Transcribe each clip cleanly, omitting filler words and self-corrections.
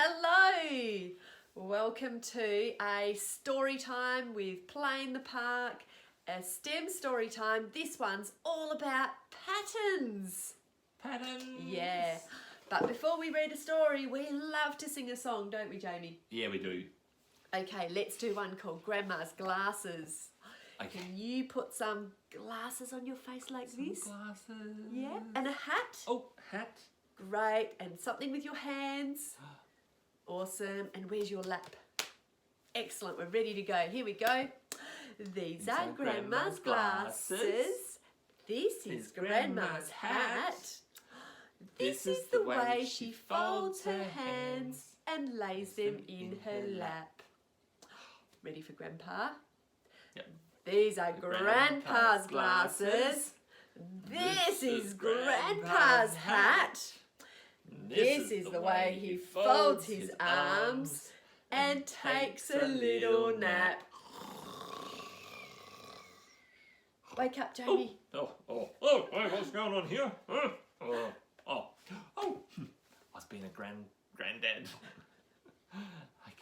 Hello! Welcome to a story time with Play in the Park, a STEM story time. This one's all about patterns. Patterns? Yeah. But before we read a story, we love to sing a song, don't we, Jamie? Yeah, we do. Okay, let's do one called Grandma's Glasses. Okay. Can you put some glasses on your face like this? Glasses. Yeah. And a hat? Oh, hat. Great. And something with your hands. Awesome. And where's your lap? Excellent. We're ready to go. Here we go. These are Grandma's glasses. This is Grandma's hat. This is the way she folds her hands and lays them in her lap. Ready for Grandpa? Yep. These are Grandpa's glasses. This is Grandpa's hat. This is the way he folds his arms and takes a little nap. Wake up, Jamie. Oh, hey, what's going on here? I was being a granddad. Okay,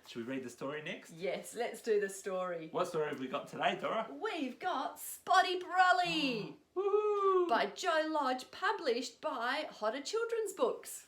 should we read the story next? Yes, let's do the story. What story have we got today, Dora? We've got Spotty, Brolly Woohoo! by Joe Lodge, published by Hodder Children's Books.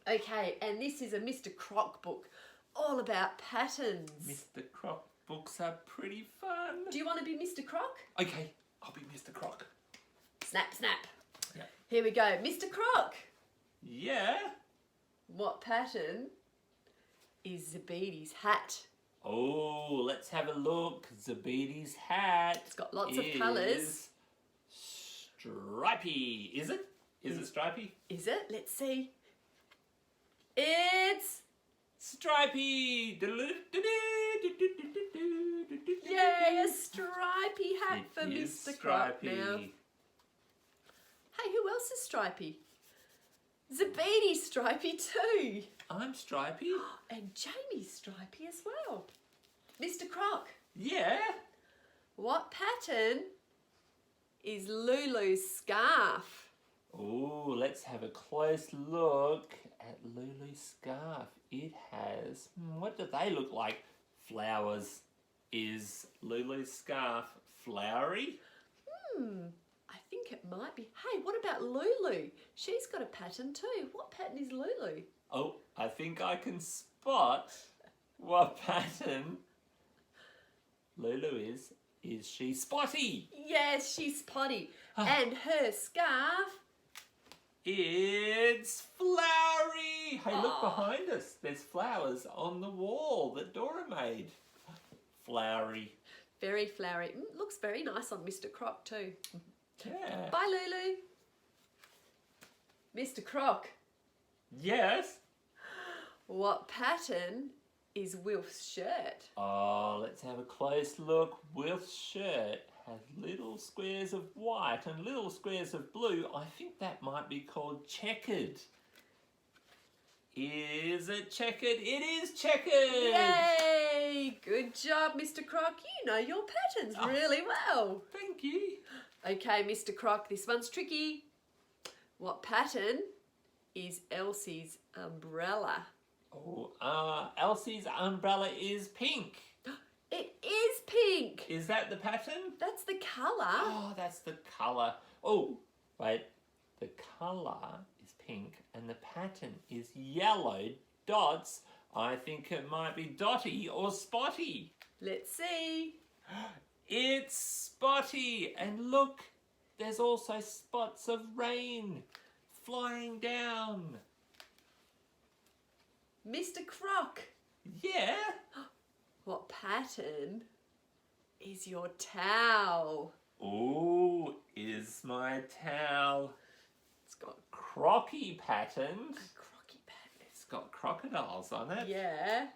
Okay, and this is a Mr. Croc book, all about patterns. Mr. Croc books are pretty fun. Do you want to be Mr. Croc? Okay, I'll be Mr. Croc. Snap, snap. Yeah. Here we go. Mr. Croc. Yeah? What pattern is Zabedi's hat? Oh, let's have a look. Zabedi's hat. It's got lots of colours. Stripy. Is it? Is it stripy? Is it? Let's see. It's stripy. Yay, a stripy hat for It is Mr. Croc stripy. now. Hey, who else is stripy? Zabedi's stripy too. I'm stripy. And Jamie's stripy as well. Mr. Croc, Yeah. what pattern is Lulu's scarf? Oh, let's have a close look at Lulu's scarf. It has, what do they look like? Flowers. Is Lulu's scarf flowery? I think it might be. Hey, what about Lulu? She's got a pattern too. What pattern is Lulu? Oh, I think I can spot what pattern Lulu is. Is she Spotty? Yes, she's Spotty. And her scarf. It's flowery. Hey, look behind us. There's flowers on the wall that Dora made. Flowery. Very flowery. Looks very nice on Mr. Croc too. Yeah. Bye, Lulu. Mr. Croc, Yes. what pattern is Wilf's shirt? Oh, let's have a close look. Wilf's shirt has little squares of white and little squares of blue. I think that might be called checkered. Is it checkered? It is checkered! Yay! Good job, Mr. Croc. You know your patterns really well. Thank you. Okay, Mr. Croc, this one's tricky. What pattern is Elsie's umbrella? Oh, Elsie's umbrella is pink. It is pink. Is that the pattern? That's the colour. Oh, that's the colour. Oh, wait. The colour is pink and the pattern is yellow dots. I think it might be Dotty or Spotty. Let's see. It's Spotty. And look, there's also spots of rain flying down. Mr. Croc, Yeah. what pattern is your towel? Oh, is my towel. It's got Crocky patterned. a crocky pattern. It's got crocodiles on it. Yeah.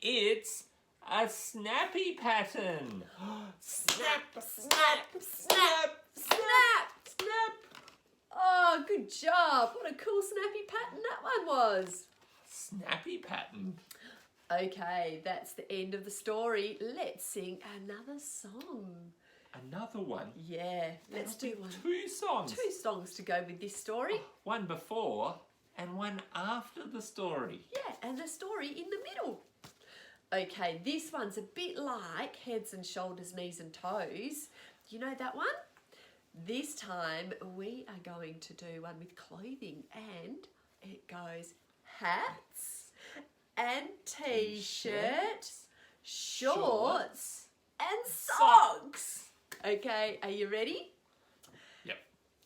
It's a snappy pattern. Snap, Snap, snap, snap. snap. Oh, good job. What a cool snappy pattern that one was. Snappy pattern. Okay, that's the end of the story. Let's sing another song. another one. Yeah, let's do one. 2 songs. 2 songs to go with this story. One before and one after the story. Yeah, and the story in the middle. Okay, this one's a bit like Heads and Shoulders, Knees and Toes. You know that one? This time we are going to do one with clothing, and it goes hats and t-shirts, shorts and socks. Okay, are you ready? Yep.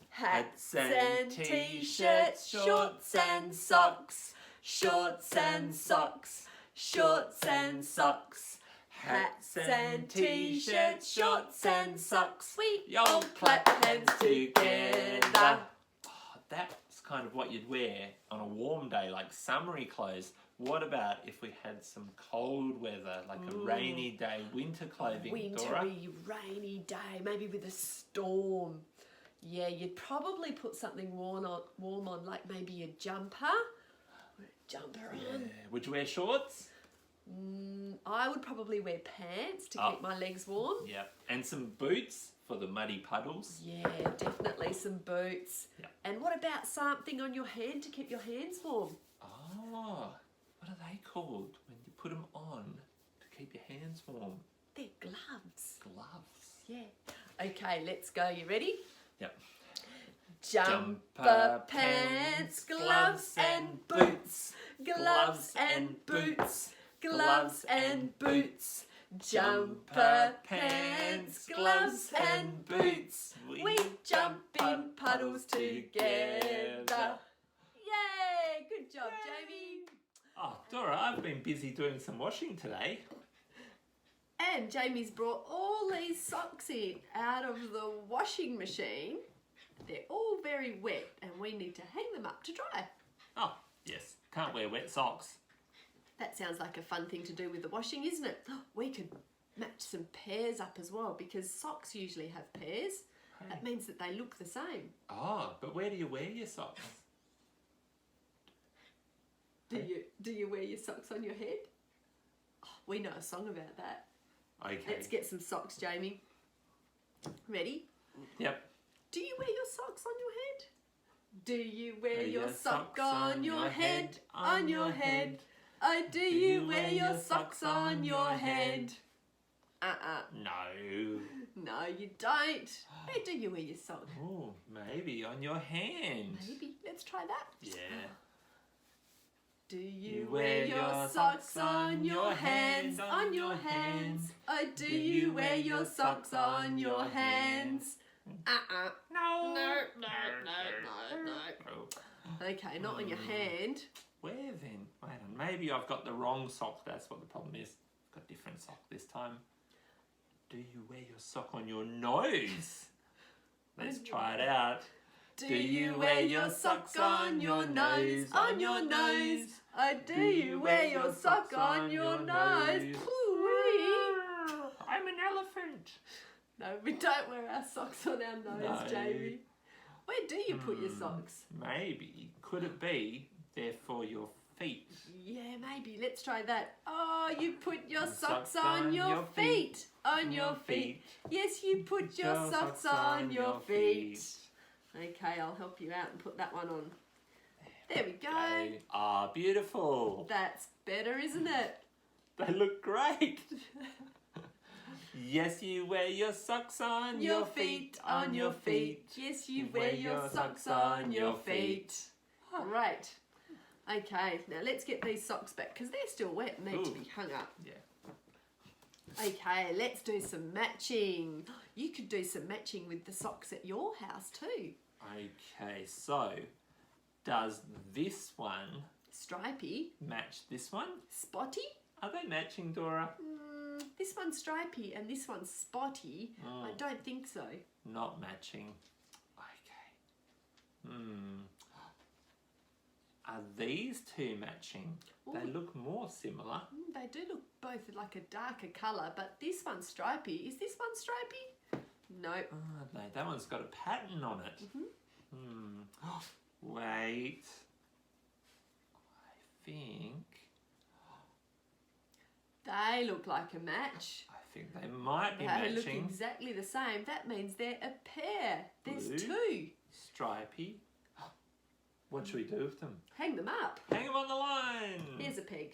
Hats and t-shirts, shorts and socks, shorts and socks, shorts and socks. Hats and t-shirts, shorts and socks, we all clap hands together. Oh, that's kind of what you'd wear on a warm day, like summery clothes. What about if we had some cold weather, like a rainy day, winter clothing, Dora? Wintry, rainy day, maybe with a storm. Yeah, you'd probably put something warm on, like maybe a jumper. On. Would you wear shorts? I would probably wear pants to keep my legs warm. Yeah, and some boots for the muddy puddles. Yeah, definitely some boots. Yeah. And what about something on your hand to keep your hands warm? Oh, what are they called when you put them on to keep your hands warm? They're gloves. Gloves. Yeah. Okay, let's go. You ready? Yep. Jumper, pants, gloves and boots. Gloves and boots. Gloves and boots. Jumper, pants, gloves and boots. We jump in puddles together. Yay! Good job, Jamie. Oh, Dora, I've been busy doing some washing today. And Jamie's brought all these socks in out of the washing machine. They're all very wet and we need to hang them up to dry. Oh, yes. Can't wear wet socks. That sounds like a fun thing to do with the washing, isn't it? We could match some pairs up as well because socks usually have pairs. Hey. That means that they look the same. Oh, but where do you wear your socks? Do you wear your socks on your head? Oh, we know a song about that. Okay. Let's get some socks, Jamie. Ready? Yep. Do you wear your socks on your head? Do you wear your sock on your head? On your head? Oh, do you wear your socks on your head? No. No, you don't. Where do you wear your socks? Oh, maybe on your hand. Maybe. Let's try that. Yeah. Do you wear your socks on your hands? On your hands? Oh, do you wear your socks on your hands? No. No. Okay, not on your hand. Where then? Wait on. Maybe I've got the wrong sock. That's what the problem is. I've got a different sock this time. Do you wear your sock on your nose? Let's try it out. Do you wear your socks on your nose? On your nose? Oh, do you wear your sock on your nose? I'm an elephant. No, we don't wear our socks on our nose, No. Jamie. Where do you put your socks? Maybe. Could it be they're for your feet? Yeah, maybe. Let's try that. Oh, you put your socks on your feet. On your feet. Yes, you put your socks on your feet. Okay, I'll help you out and put that one on. There we go. Ah, beautiful. That's better, isn't it? They look great. Yes, you wear your socks on your feet. On your feet. Yes, you wear your socks on your feet. Great. Okay, now let's get these socks back because they're still wet and need to be hung up. Yeah. Okay, let's do some matching. You could do some matching with the socks at your house too. Okay, so does this one Stripey. match this one? Spotty. Are they matching, Dora? This one's stripey and this one's spotty. I don't think so. Not matching. Okay. Are these two matching? They look more similar. They do look both like a darker colour, but this one's stripey. Is this one stripey? No. Oh, that one's got a pattern on it. Wait. I think... They look like a match. I think they might be They look matching. exactly the same. That means they're a pair. There's Blue. 2. Stripey. What should we do with them? Hang them up. Hang them on the line. Here's a peg.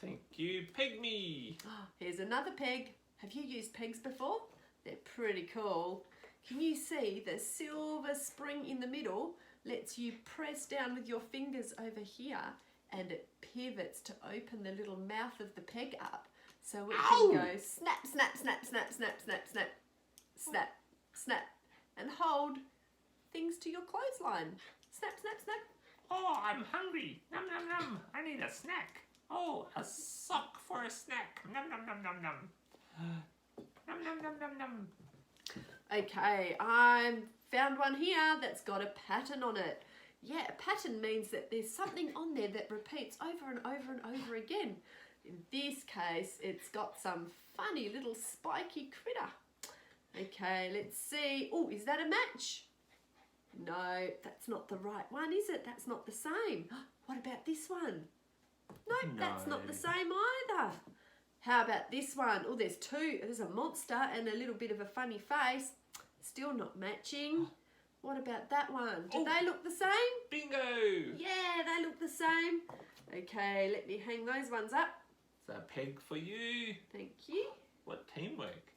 Thank you, Pygmy. Here's another peg. Have you used pegs before? They're pretty cool. Can you see the silver spring in the middle lets you press down with your fingers over here and it pivots to open the little mouth of the peg up so it can go snap, snap, snap, snap, snap, snap, snap, snap, snap, and hold things to your clothesline. Snap, snap, snap. Oh, I'm hungry. Nom, nom, nom. I need a snack. Oh, a sock for a snack. Nom, nom, nom, nom, nom. Nom, nom, nom, nom, nom. Okay, I found one here that's got a pattern on it. Yeah, a pattern means that there's something on there that repeats over and over and over again. In this case, it's got some funny little spiky critter. Okay, let's see. Oh, is that a match? No, that's not the right one, is it? That's not the same. What about this one? Nope, that's not the same either. How about this one? Oh, there's 2. There's a monster and a little bit of a funny face. Still not matching. What about that one? Do they look the same? Bingo! Yeah, they look the same. Okay, let me hang those ones up. It's a peg for you. Thank you. What teamwork.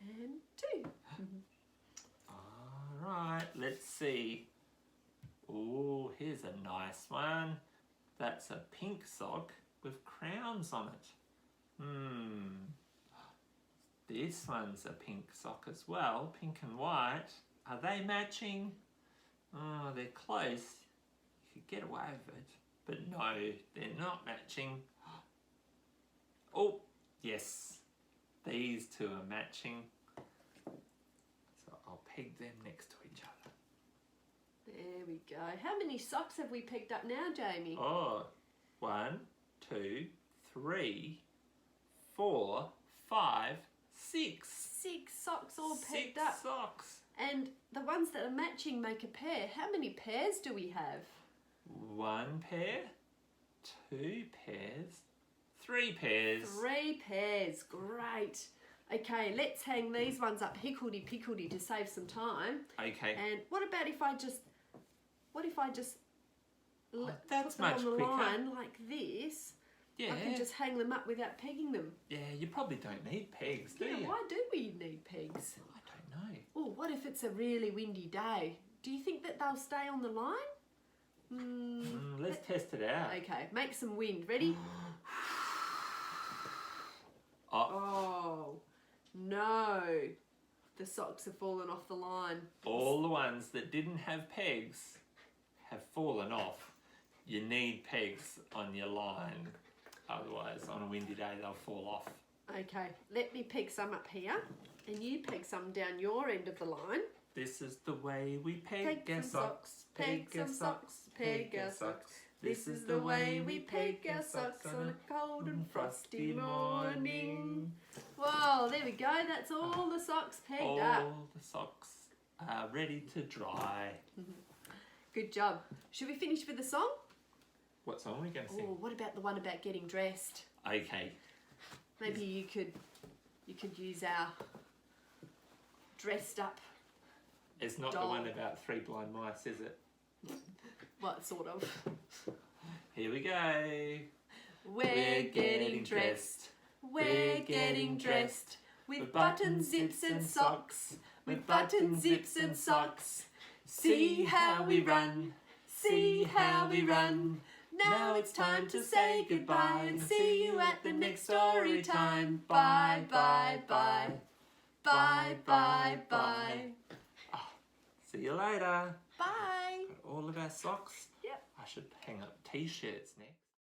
And 2. All right, let's see. Oh, here's a nice one. That's a pink sock with crowns on it. This one's a pink sock as well, pink and white. Are they matching? Oh, they're close. You could get away with it. But no, they're not matching. Oh, yes. These 2 are matching. So I'll peg them next to each other. There we go. How many socks have we picked up now, Jamie? Oh, 1, 2, 3, 4, 5, 6. 6 socks all pegged up. 6 socks. And the ones that are matching make a pair. How many pairs do we have? 1 pair, 2 pairs, 3 pairs. 3 pairs. Great. Okay, let's hang these ones up hickledy-pickledy to save some time. Okay. And what if I just that's put them much on the quicker. line like this? Yeah. I can just hang them up without pegging them. Yeah, you probably don't need pegs, do you? Why do we need pegs? I don't know. Oh, what if it's a really windy day? Do you think that they'll stay on the line? Let's test it out. Okay, make some wind. Ready? Oh, no. The socks have fallen off the line. All the ones that didn't have pegs have fallen off. You need pegs on your line. Otherwise, on a windy day, they'll fall off. Okay, let me peg some up here and you peg some down your end of the line. This is the way we peg our some socks. peg some socks, peg our socks. This is the way we peg our socks on a cold and frosty morning. Whoa, there we go. That's all the socks pegged up. All the socks are ready to dry. Good job. Should we finish with the song? What song are we going to sing? Oh, what about the one about getting dressed? Okay. Maybe you could use our dressed up. It's not doll. the one about 3 blind mice, is it? What sort of? Here we go. We're getting dressed. We're getting dressed. With buttons, zips and socks. With buttons, zips and socks. See how we run. See how we run. Now it's time to say goodbye and see you at the next story time. Bye, bye, bye. Bye, bye, bye. See you later. Bye. Got all of our socks. Yep. I should hang up t-shirts next.